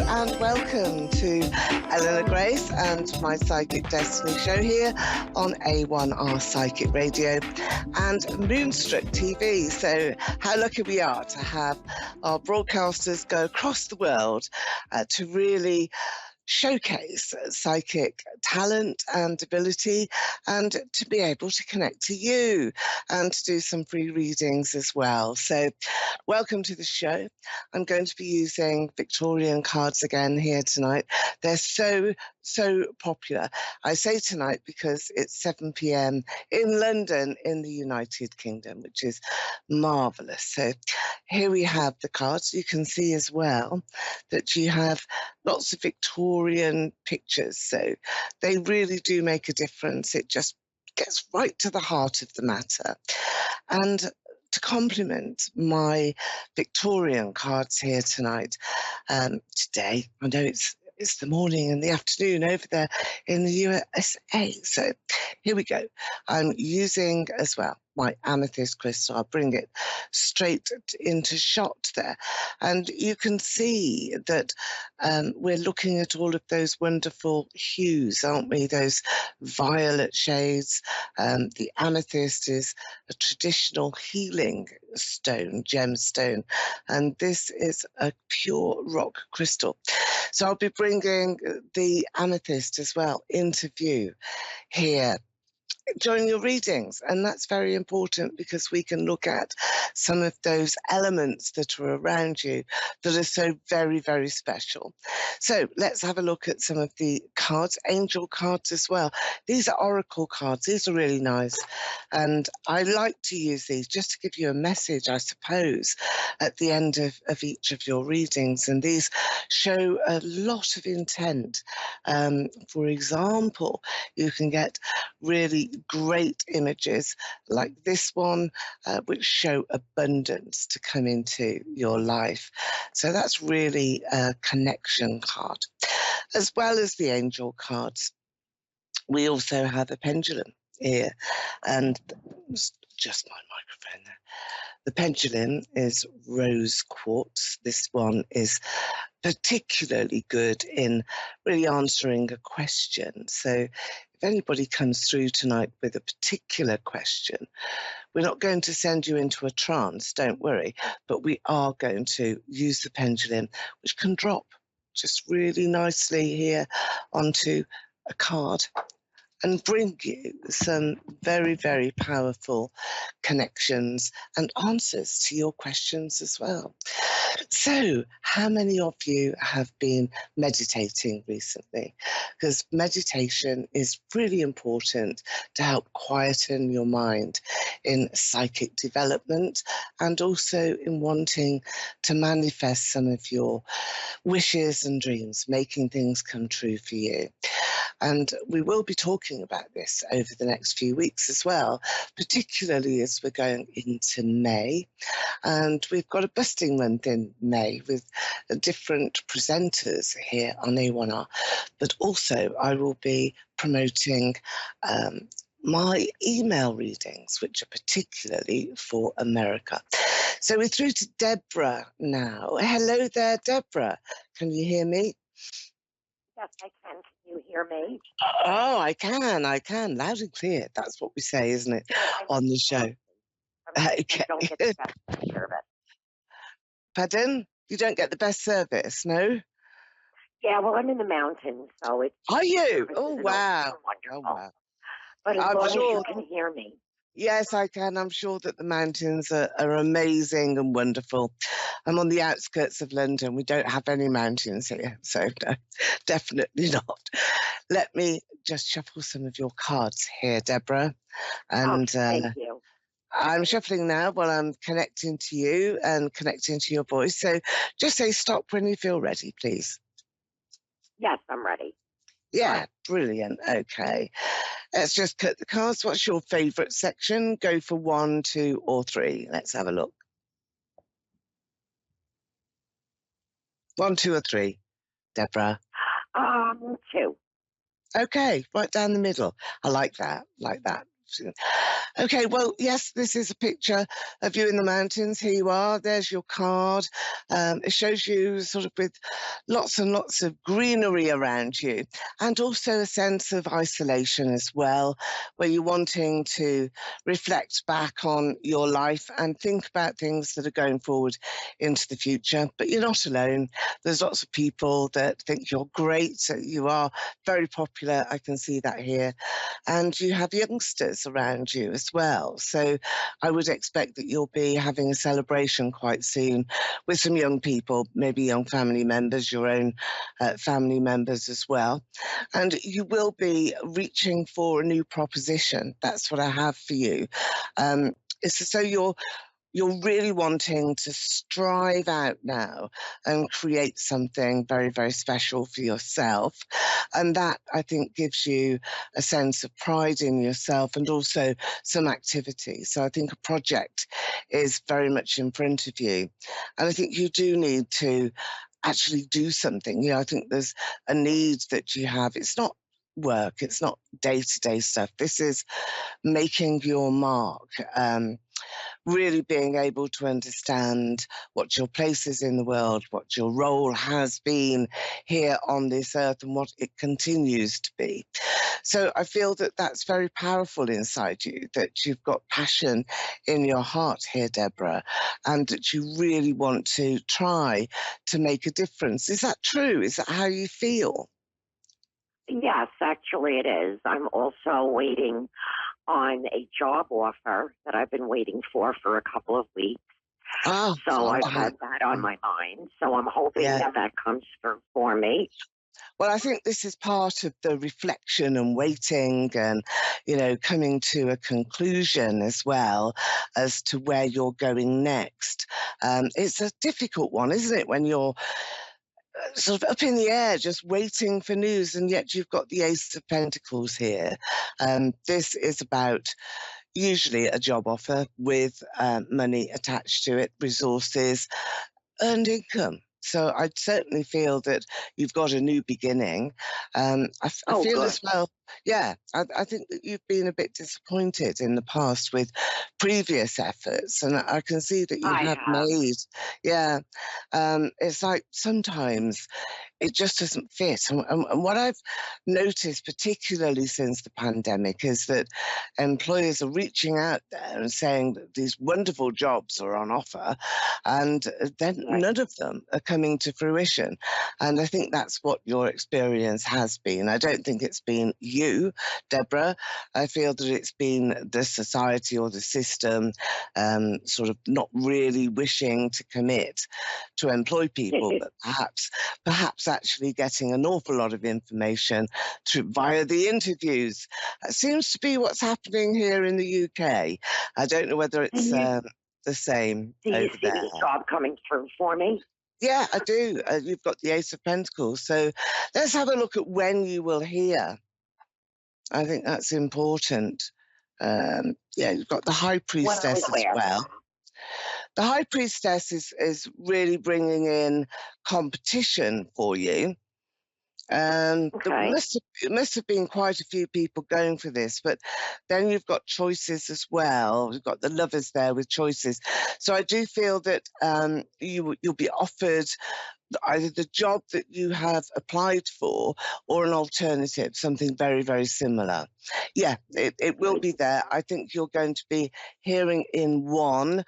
and welcome to Eleanor Grace and my Psychic Destiny show here on A1R Psychic Radio and Moonstruck TV. So how lucky we are to have our broadcasters go across the world to really showcase psychic talent and ability, and to be able to connect to you and to do some free readings as well. So welcome to the show. I'm going to be using Victorian cards again here tonight. They're so popular. I say tonight because it's 7 p.m. in London in the United Kingdom, which is marvellous. So here we have the cards. You can see as well that you have lots of Victorian pictures. So they really do make a difference. It just gets right to the heart of the matter. And to complement my Victorian cards here tonight, today, I know it's the morning and the afternoon over there in the USA. So here we go. I'm using as well my amethyst crystal. I'll bring it straight into shot there. And you can see that we're looking at all of those wonderful hues, aren't we? Those violet shades. The amethyst is a traditional healing stone, gemstone, and this is a pure rock crystal. So I'll be bringing the amethyst as well into view here during your readings, and that's very important because we can look at some of those elements that are around you that are so very, very special. So let's have a look at some of the cards, angel cards as well. These are oracle cards. These are really nice, and I like to use these just to give you a message, I suppose, at the end of each of your readings, and these show a lot of intent. For example, you can get really great images like this one, which show abundance to come into your life. So that's really a connection card. As well as the angel cards, we also have a pendulum here, and just my microphone there. The pendulum is rose quartz. This one is particularly good in really answering a question. So if anybody comes through tonight with a particular question, we're not going to send you into a trance, don't worry, but we are going to use the pendulum, which can drop just really nicely here onto a card and bring you some very, very powerful connections and answers to your questions as well. So, how many of you have been meditating recently? Because meditation is really important to help quieten your mind in psychic development and also in wanting to manifest some of your wishes and dreams, making things come true for you. And we will be talking about this over the next few weeks as well, particularly as we're going into May. And we've got a busting month in May with different presenters here on A1R. But also I will be promoting my email readings, which are particularly for America. So we're through to Deborah now. Hello there, Deborah. Can you hear me? Yes, I can. Can you hear me? Oh, I can, loud and clear. That's what we say, isn't it, on the show? Okay. I don't get the best service. Pardon? You don't get the best service, no? Yeah, well, I'm in the mountains, so it's... Are you? Oh, wow. Wonderful. Oh, wow. But as long as you can hear me. Yes, I can. I'm sure that the mountains are amazing and wonderful. I'm on the outskirts of London. We don't have any mountains here, so no, definitely not. Let me just shuffle some of your cards here, Deborah. And thank you. I'm shuffling now while I'm connecting to you and connecting to your voice. So just say stop when you feel ready, please. Yes, I'm ready. Yeah, brilliant. Okay. Let's just cut the cards. What's your favourite section? Go for 1, 2, or 3. Let's have a look. 1, 2, or 3, Deborah? 2. Okay, right down the middle. I like that. Okay, well, yes, this is a picture of you in the mountains. Here you are. There's your card. It shows you sort of with lots and lots of greenery around you, and also a sense of isolation as well, where you're wanting to reflect back on your life and think about things that are going forward into the future. But you're not alone. There's lots of people that think you're great. So you are very popular. I can see that here. And you have youngsters around you as well. So I would expect that you'll be having a celebration quite soon with some young people, maybe young family members, your own family members as well. And you will be reaching for a new proposition. That's what I have for you. It's as though you're really wanting to strive out now and create something very, very special for yourself. And that, I think, gives you a sense of pride in yourself and also some activity. So I think a project is very much in front of you. And I think you do need to actually do something. I think there's a need that you have. It's not work, it's not day-to-day stuff. This is making your mark. Really being able to understand what your place is in the world, what your role has been here on this earth and what it continues to be. So I feel that that's very powerful inside you, that you've got passion in your heart here, Deborah, and that you really want to try to make a difference. Is that true? Is that how you feel? Yes, actually it is. I'm also waiting on a job offer that I've been waiting for a couple of weeks. Oh, So I've had that on my mind. So I'm hoping that comes through for me. Well, I think this is part of the reflection and waiting and, coming to a conclusion as well as to where you're going next. It's a difficult one, isn't it, when you're sort of up in the air, just waiting for news, and yet you've got the Ace of Pentacles here. This is about usually a job offer with money attached to it, resources, earned income. So I certainly feel that you've got a new beginning. I feel good. as well, I think that you've been a bit disappointed in the past with previous efforts, and I can see that you have made, it's like sometimes it just doesn't fit. And what I've noticed, particularly since the pandemic, is that employers are reaching out there and saying that these wonderful jobs are on offer, and then none of them are coming to fruition. And I think that's what your experience has been. I don't think it's been you, Deborah. I feel that it's been the society or the system sort of not really wishing to commit to employ people, but perhaps actually getting an awful lot of information via the interviews. That seems to be what's happening here in the UK. I don't know whether it's the same over there. Do you see the job coming through for me? Yeah, I do. You've got the Ace of Pentacles. So let's have a look at when you will hear. I think that's important. You've got the High Priestess as well. The High Priestess is really bringing in competition for you. There must have been quite a few people going for this, but then you've got choices as well. You've got the Lovers there with choices. So I do feel that you'll be offered either the job that you have applied for or an alternative, something very, very similar. Yeah, it will be there. I think you're going to be hearing in one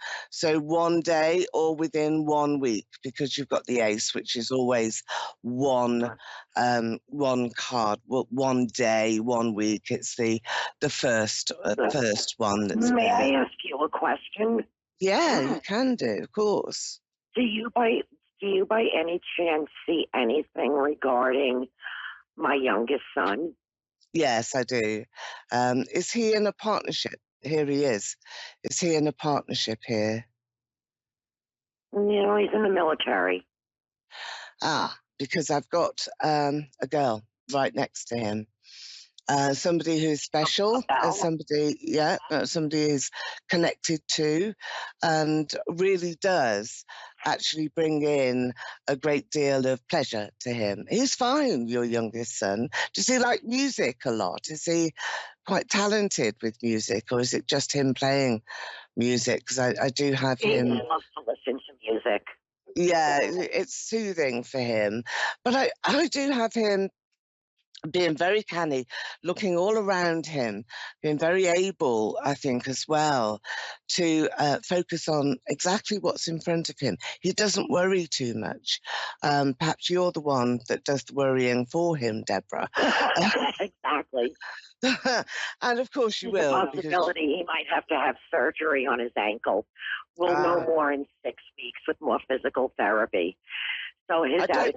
day or within 1 week, because you've got the Ace, which is always one card, 1 day, 1 week. It's the first one that's May I ask you a question? Yeah, you can do, of course. Do you by any chance see anything regarding my youngest son? Yes, I do. Is he in a partnership? Here he is. Is he in a partnership here? No, he's in the military. Because I've got a girl right next to him. Somebody who's special, somebody is connected to, and really does actually bring in a great deal of pleasure to him. He's fine, your youngest son. Does he like music a lot? Is he quite talented with music, or is it just him playing music? Because I do have He him. loves to listen to music. Yeah, it's soothing for him. But I do have him being very canny, looking all around him, being very able, I think, as well, to focus on exactly what's in front of him. He doesn't worry too much. Perhaps you're the one that does the worrying for him, Deborah. Exactly. And of course you There's a will, because possibility he might have to have surgery on his ankle. We'll know more in 6 weeks with more physical therapy. So his attitude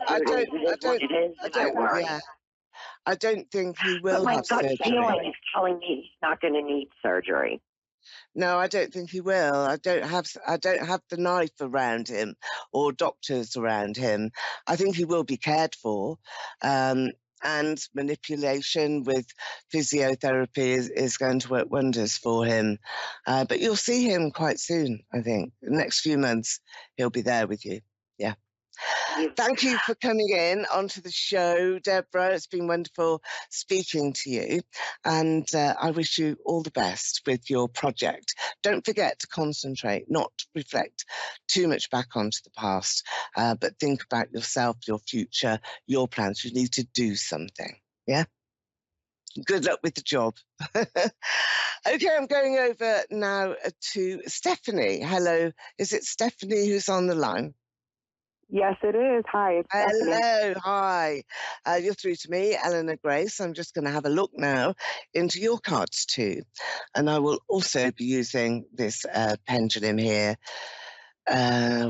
is what it is, and I worry. yeah, I don't think he But will my have gut surgery. feeling is telling me he's not going to need surgery. No, I don't think he will. I don't have the knife around him or doctors around him. I think he will be cared for. And manipulation with physiotherapy is going to work wonders for him. But you'll see him quite soon, I think. The next few months, he'll be there with you. Yeah. Thank you for coming in onto the show, Deborah. It's been wonderful speaking to you. And I wish you all the best with your project. Don't forget to concentrate, not reflect too much back onto the past, but think about yourself, your future, your plans. You need to do something. Yeah? Good luck with the job. Okay, I'm going over now to Stephanie. Hello. Is it Stephanie who's on the line? Yes, it is. Hi, it's Stephanie. Hello, hi. You're through to me, Eleanor Grace. I'm just going to have a look now into your cards too. And I will also be using this pendulum here,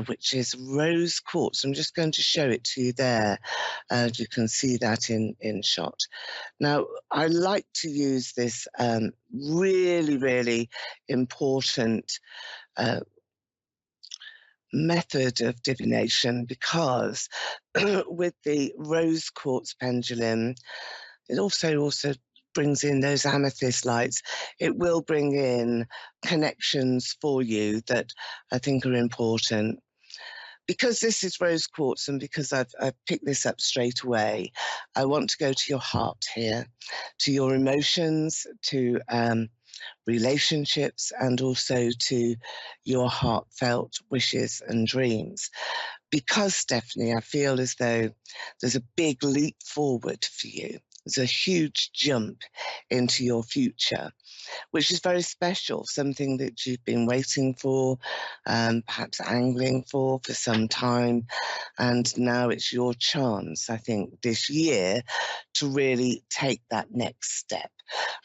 which is rose quartz. I'm just going to show it to you there. You can see that in shot. Now, I like to use this really, really important method of divination, because with the rose quartz pendulum, it also brings in those amethyst lights. It will bring in connections for you that I think are important. Because this is rose quartz, and because I've picked this up straight away, I want to go to your heart here, to your emotions, to relationships, and also to your heartfelt wishes and dreams. Because, Stephanie, I feel as though there's a big leap forward for you. There's a huge jump into your future, which is very special, something that you've been waiting for, perhaps angling for some time. And now it's your chance, I think, this year to really take that next step.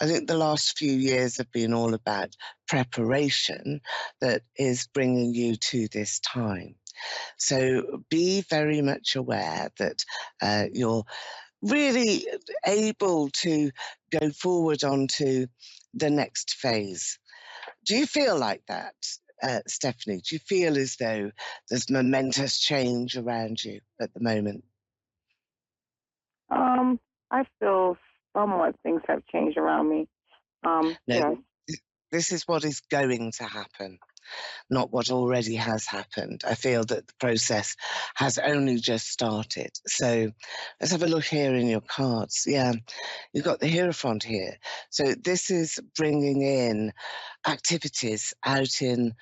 I think the last few years have been all about preparation that is bringing you to this time. So be very much aware that you're really able to go forward onto the next phase. Do you feel like that, Stephanie? Do you feel as though there's momentous change around you at the moment? I feel somewhat things have changed around me. No, Yes. this is what is going to happen, not what already has happened. I feel that the process has only just started. So let's have a look here in your cards. Yeah, you've got the Hierophant here. So this is bringing in activities out in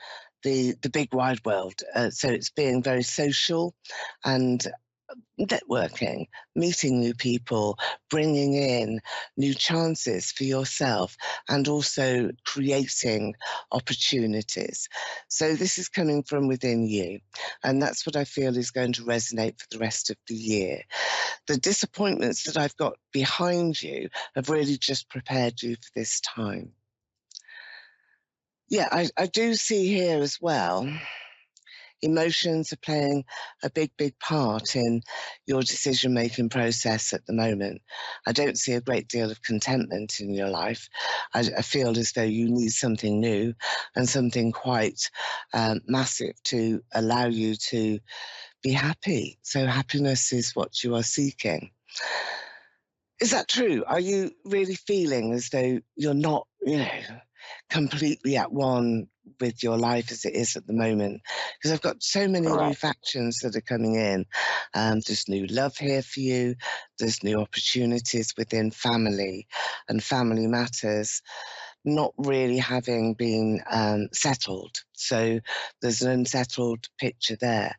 the big wide world. So it's being very social and networking, meeting new people, bringing in new chances for yourself, and also creating opportunities. So this is coming from within you, and that's what I feel is going to resonate for the rest of the year. The disappointments that I've got behind you have really just prepared you for this time. Yeah, I do see here as well, emotions are playing a big, big part in your decision-making process at the moment. I don't see a great deal of contentment in your life. I feel as though you need something new and something quite massive to allow you to be happy. So happiness is what you are seeking. Is that true? Are you really feeling as though you're not, completely at one with your life as it is at the moment, because I've got so many new factions that are coming in. There's new love here for you. There's new opportunities within family and family matters not really having been settled. So there's an unsettled picture there.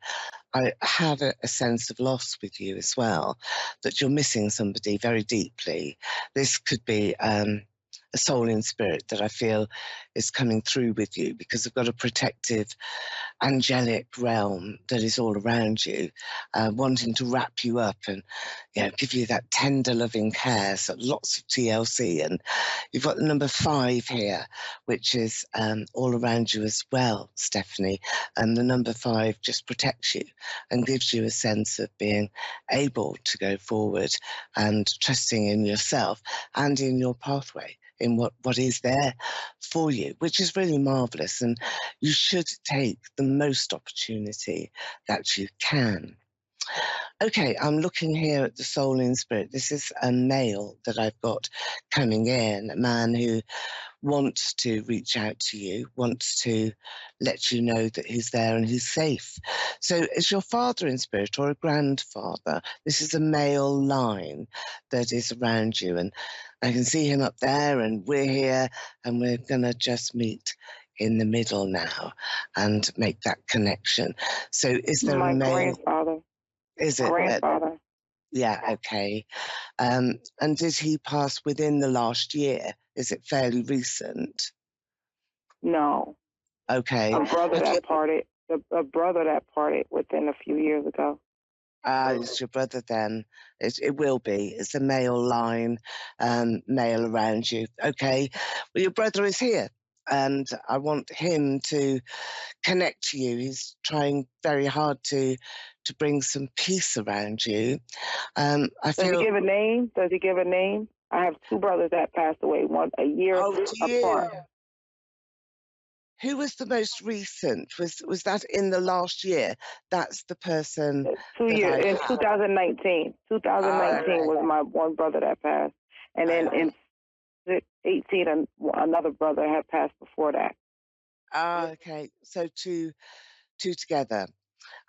I have a sense of loss with you as well, that you're missing somebody very deeply. This could be a soul in spirit that I feel is coming through with you, because I've got a protective angelic realm that is all around you, wanting to wrap you up and give you that tender loving care. So lots of TLC, and you've got the number 5 here, which is all around you as well, Stephanie. And the number 5 just protects you and gives you a sense of being able to go forward and trusting in yourself and in your pathway, in what is there for you, which is really marvellous. And you should take the most opportunity that you can. Okay, I'm looking here at the soul in spirit. This is a male that I've got coming in, a man who wants to reach out to you, wants to let you know that he's there and he's safe. So is your father in spirit or a grandfather? This is a male line that is around you, and I can see him up there, and we're here, and we're going to just meet in the middle now and make that connection. So is there my a male? Grandfather. Is it? Grandfather. Yeah, okay. And did he pass within the last year? Is it fairly recent? No. Okay. A brother that parted. A brother that parted within a few years ago. It's your brother then. It will be. It's a male line, male around you. Okay. Well, your brother is here, and I want him to connect to you. He's trying very hard to bring some peace around you. I Does feel. he give a name? Does he give a name? I have 2 brothers that passed away, one a year apart. Who was the most recent? Was that in the last year? That's the person. 2 years in 2019. 2019 was my one brother that passed, and then in 18, another brother had passed before that. Okay. So two together.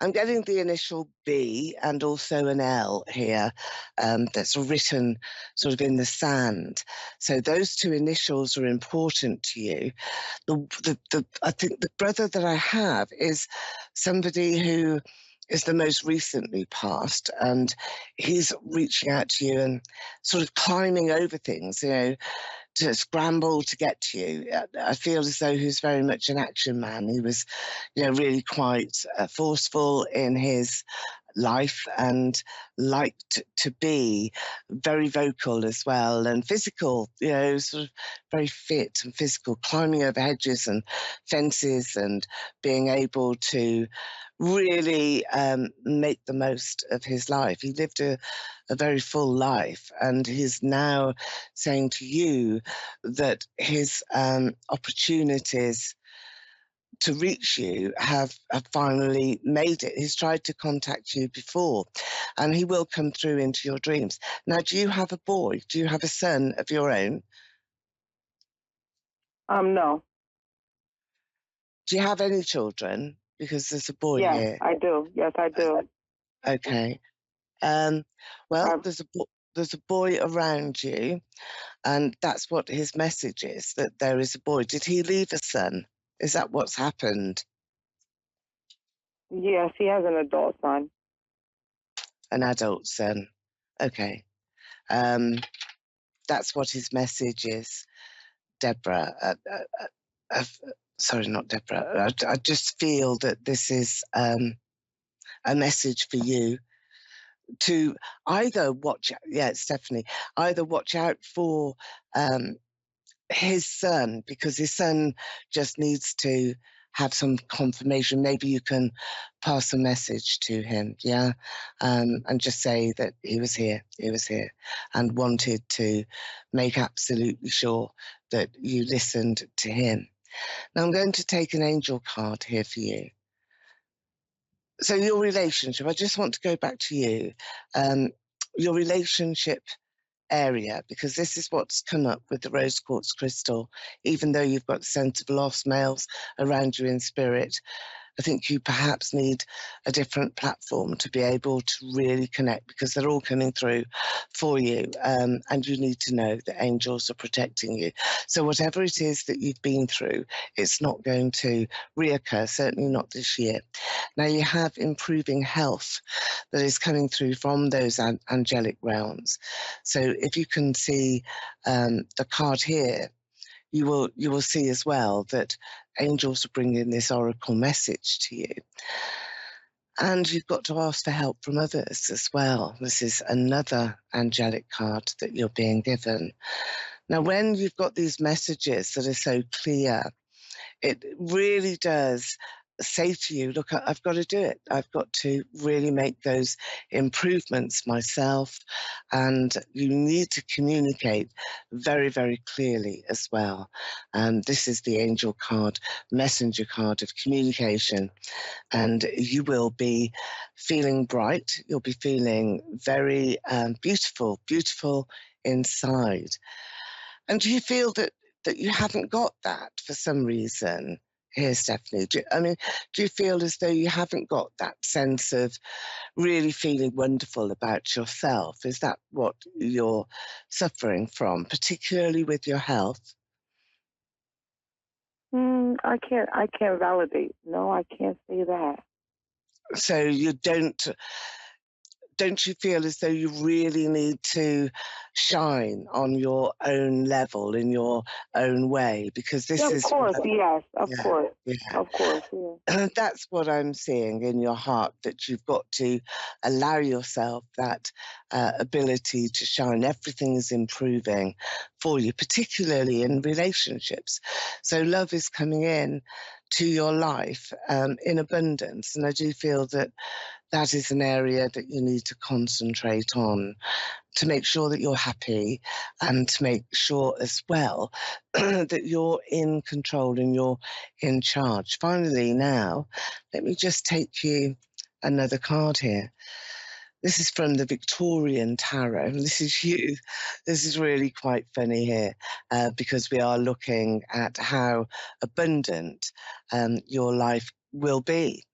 I'm getting the initial B and also an L here, that's written sort of in the sand. So those 2 initials are important to you. I think the brother that I have is somebody who is the most recently passed, and he's reaching out to you and sort of climbing over things, to scramble to get to you. I feel as though he's very much an action man. He was, really quite forceful in his life and liked to be very vocal as well, and physical, sort of very fit and physical, climbing over hedges and fences and being able to really make the most of his life. He lived a very full life, and he's now saying to you that his opportunities to reach you have finally made it. He's tried to contact you before, and he will come through into your dreams. Now, do you have a boy? Do you have a son of your own? No. Do you have any children? Because there's a boy here. I do. Yes, I do. Okay. Well, there's a boy around you, and that's what his message is, that there is a boy. Did he leave a son? Is that what's happened? Yes, he has an adult son. An adult son. Okay. That's what his message is, Deborah. Sorry, not Deborah. I just feel that this is a message for you to either watch, it's Stephanie, either watch out for his son, because his son just needs to have some confirmation. Maybe you can pass a message to him, and just say that he was here, and wanted to make absolutely sure that you listened to him. Now I'm going to take an angel card here for you. So your relationship, I just want to go back to you. Your relationship area, because this is what's come up with the rose quartz crystal. Even though you've got the sense of lost males around you in spirit, I think you perhaps need a different platform to be able to really connect, because they're all coming through for you, and you need to know that angels are protecting you. So whatever it is that you've been through, it's not going to reoccur, certainly not this year. Now you have improving health that is coming through from those angelic realms. So if you can see the card here, you will see as well that angels are bringing this oracle message to you. And you've got to ask for help from others as well. This is another angelic card that you're being given. Now, when you've got these messages that are so clear, it really does say to you, look, I've got to do it. I've got to really make those improvements myself. And you need to communicate very, very clearly as well. And this is the angel card, messenger card of communication. And you will be feeling bright. You'll be feeling very beautiful, beautiful inside. And do you feel that you haven't got that for some reason? Here, Stephanie, do you feel as though you haven't got that sense of really feeling wonderful about yourself? Is that what you're suffering from, particularly with your health? I can't validate. No, I can't say that. So you don't you feel as though you really need to shine on your own level, in your own way? Because this Of is... course, yes, of Yeah, course. yeah. Of course, yeah. That's what I'm seeing in your heart, that you've got to allow yourself that ability to shine. Everything is improving for you, particularly in relationships. So love is coming in to your life in abundance. And I do feel that that is an area that you need to concentrate on, to make sure that you're happy, and to make sure as well that you're in control and you're in charge. Finally, now, let me just take you another card here. This is from the Victorian Tarot, and this is you. This is really quite funny here, because we are looking at how abundant your life will be.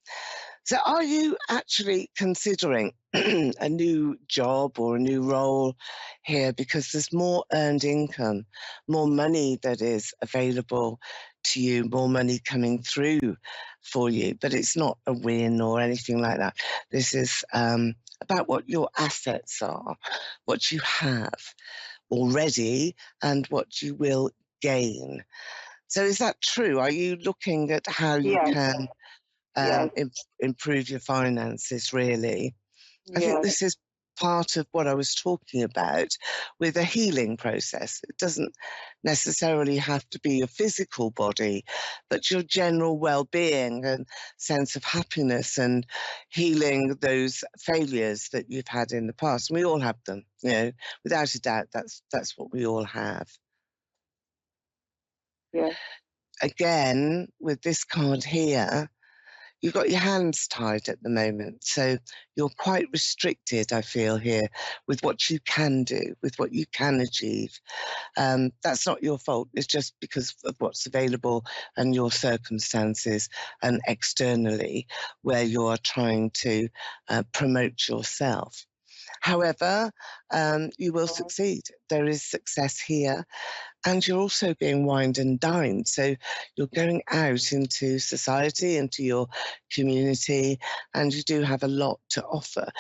So are you actually considering a new job or a new role here? Because there's more earned income, more money that is available to you, more money coming through for you, but it's not a win or anything like that. This is about what your assets are, what you have already, and what you will gain. So is that true? Are you looking at how you Yes. can Yes. improve your finances, really? I think Yes. this is part of what I was talking about with a healing process. It doesn't necessarily have to be your physical body, but your general well-being and sense of happiness, and healing those failures that you've had in the past. And we all have them, without a doubt. That's what we all have. Yes. Again, with this card here, you've got your hands tied at the moment, so you're quite restricted, I feel, here, with what you can do, with what you can achieve. That's not your fault. It's just because of what's available and your circumstances, and externally where you are trying to promote yourself. However, you will succeed. There is success here. And you're also being wined and dined. So you're going out into society, into your community, and you do have a lot to offer.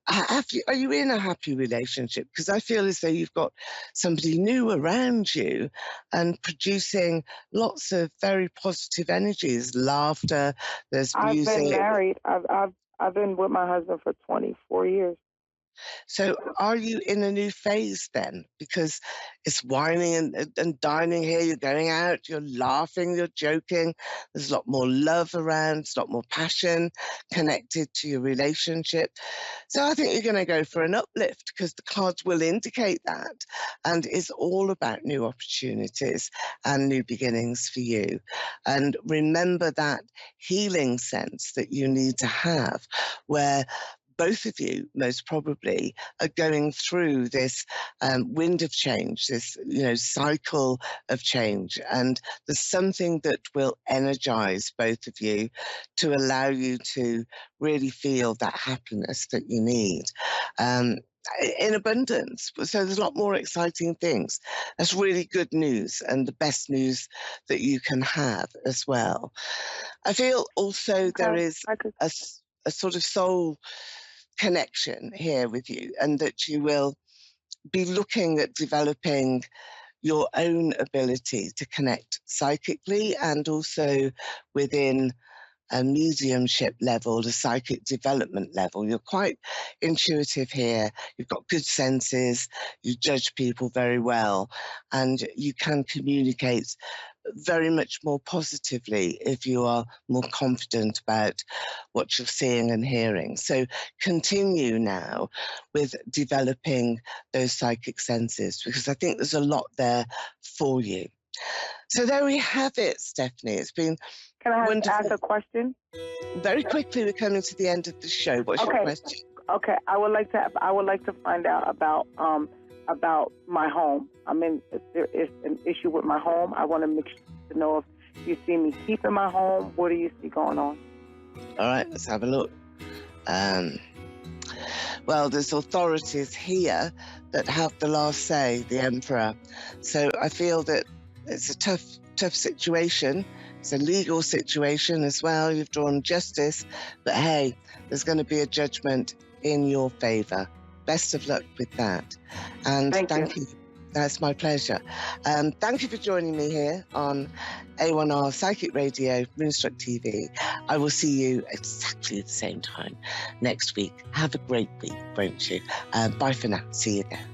Are you in a happy relationship? Because I feel as though you've got somebody new around you and producing lots of very positive energies, laughter, there's music. I've been married. I've been with my husband for 24 years. So are you in a new phase then? Because it's whining and dining here, you're going out, you're laughing, you're joking, there's a lot more love around, there's a lot more passion connected to your relationship. So I think you're going to go for an uplift, because the cards will indicate that. And it's all about new opportunities and new beginnings for you. And remember that healing sense that you need to have, where both of you, most probably, are going through this wind of change, this, cycle of change. And there's something that will energize both of you to allow you to really feel that happiness that you need. In abundance. So there's a lot more exciting things. That's really good news, and the best news that you can have as well. I feel also there is a sort of soul connection here with you, and that you will be looking at developing your own ability to connect psychically and also within a mediumship level, a psychic development level. You're quite intuitive here. You've got good senses. You judge people very well, and you can communicate very much more positively if you are more confident about what you're seeing and hearing. So continue now with developing those psychic senses, because I think there's a lot there for you. So there we have it, Stephanie. It's been Can I wonderful. ask a question? Very quickly, we're coming to the end of the show. What's your question? Okay, I would like to find out about my home. I mean, if there is an issue with my home, I want to make sure to know if you see me keeping my home. What do you see going on? All right, let's have a look. Well, there's authorities here that have the last say, the Emperor. So I feel that it's a tough situation. It's a legal situation as well. You've drawn justice, but hey, there's going to be a judgment in your favour. Best of luck with that. And thank you. That's my pleasure. Thank you for joining me here on A1R Psychic Radio, Moonstruck TV. I will see you exactly at the same time next week. Have a great week, won't you? Bye for now. See you then.